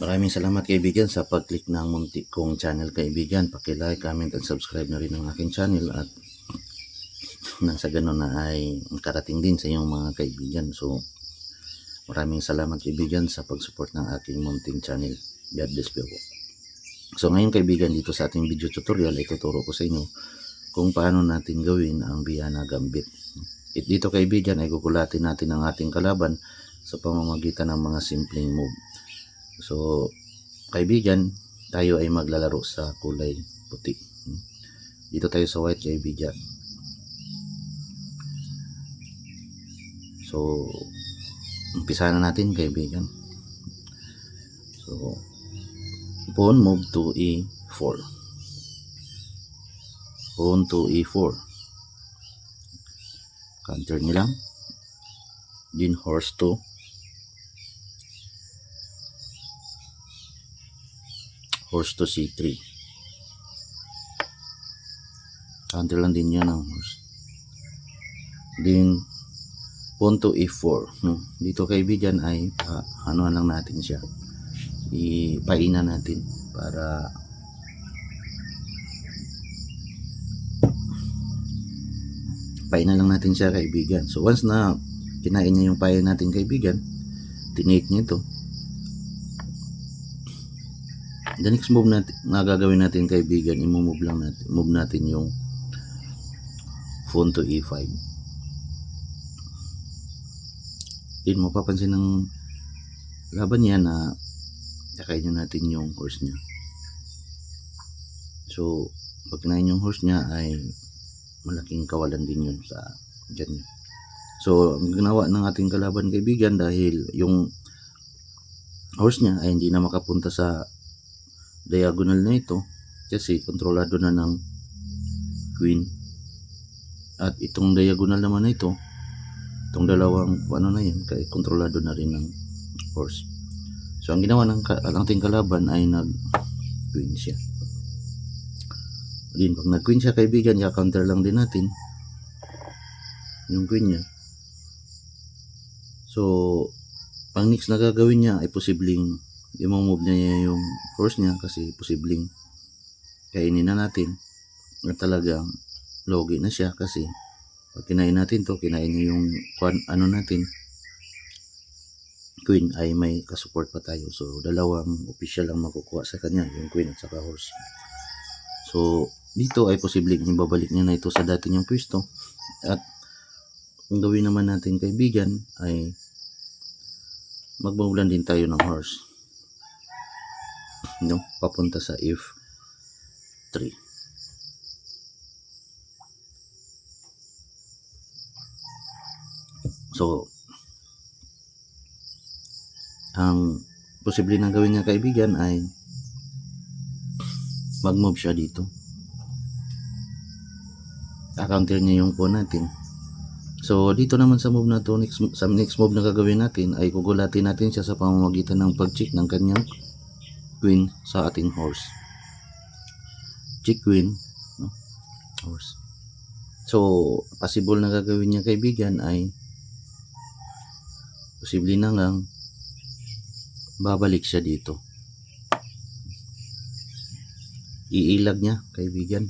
Maraming salamat kaibigan sa pag-click ng muntik kong channel kaibigan. Paki-like, comment, and subscribe na rin ang aking channel at nang sa ganun na ay makarating din sa iyong mga kaibigan. So maraming salamat kaibigan sa pag-support ng aking munting channel. God bless you po. So ngayon kaibigan, dito sa ating video tutorial ay tuturo ko sa inyo kung paano natin gawin ang Viana Gambit. Dito kaibigan ay gugulatin natin ang ating kalaban sa pamamagitan ng mga simpleng move. So kaibigan, tayo ay maglalaro sa kulay puti. Dito tayo sa white kaibigan. So umpisa na natin kaibigan. So pawn move to E4. Pawn to E4. Counter nilang. Then horse to C3. Counter lang din yan ang horse. Then pawn to E4. Dito kaibigan ay ano lang natin siya. Ipaina natin para paina lang natin siya kaibigan. So once na kinain niya yung pain natin kaibigan, tinake niya ito. The next move natin na gagawin natin kaibigan, i-move natin yung pawn to E5. Din mapapansin ng laban niya na kakainin natin yung horse niya. So pag kinain yung horse niya ay malaking kawalan din yun sa dyan niya. So ang ginawa ng ating kalaban kaibigan, dahil yung horse niya ay hindi na makapunta sa diagonal na ito kasi kontrolado na ng queen, at itong diagonal naman na ito, itong dalawang ano na yan, kaya kontrolado na rin ng horse. So ang ginawa ng ating kalaban ay nag queen siya. Din pag nag queen siya kaibigan, i-counter lang din natin yung queen niya. So ang next na gagawin niya ay posibleng i-move niya yung horse niya, kasi posibleng kainin na natin at talagang logi na siya, kasi pag kinain natin to, kinain niya yung ano natin queen, ay may kasupport pa tayo. So dalawang official lang makukuha sa kanya, yung queen at saka horse. So dito ay posibleng ibabalik niya na ito sa dati niyang pwesto, at ang gawin naman natin kaibigan ay magbabulan din tayo ng horse, papunta sa F3. So ang posible na gawin niya kaibigan ay mag-move siya dito, counter niya yung pawn natin. So dito naman sa move na to, sa next move na gagawin natin ay gugulatin natin siya sa pamamagitan ng pag-check ng kanyang queen sa ating horse. Check queen, horse. So possible na gagawin niya kaibigan ay posible na lang babalik siya dito. Iilag niya kaibigan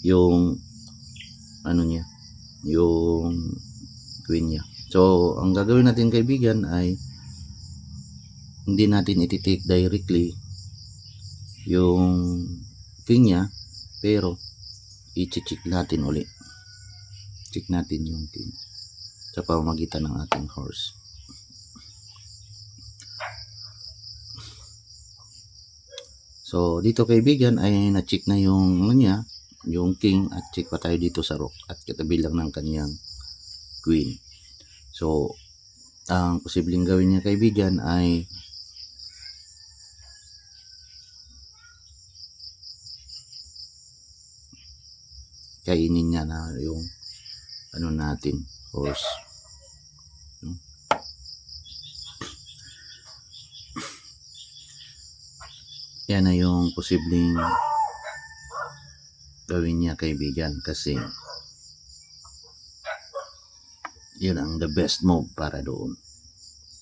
yung ano niya, yung queen niya. So ang gagawin natin kaibigan ay hindi natin iti-take directly yung king niya, pero i-check natin uli. Check natin yung king sa pamamagitan ng ating horse. So dito kaibigan ay na-check na yung niya, yung king, at check pa tayo dito sa rook at katabi lang ng kanyang queen. So ang posibleng gawin niya kaibigan ay kainin niya na yung ano natin, horse. Yan na yung posibleng gawin niya kaibigan, kasi yun ang the best move para doon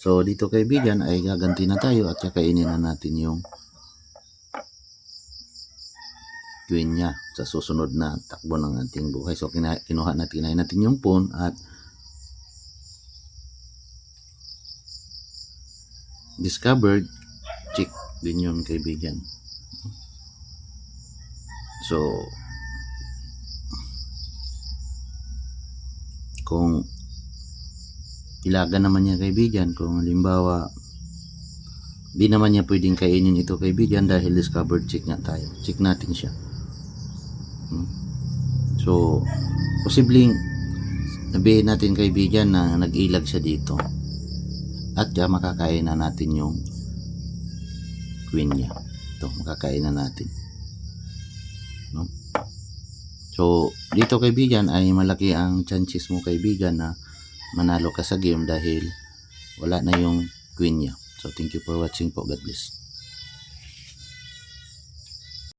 So dito kaibigan ay gaganti na tayo at kakainin na natin yung queen niya sa susunod na takbo ng ating buhay. So kinain natin yung pawn at discovered check din yun kaibigan. So kung ilaga naman niya kaibigan, kung halimbawa di naman niya pwedeng kainin ito kaibigan dahil discovered check nga tayo, check natin siya. So posibleng sabihin natin kaibigan na nag-ilag siya dito at makakain na natin yung queen niya. Ito makakain na natin, no? So dito kaibigan ay malaki ang chances mo kaibigan na manalo ka sa game dahil wala na yung queen niya. So thank you for watching po. God bless.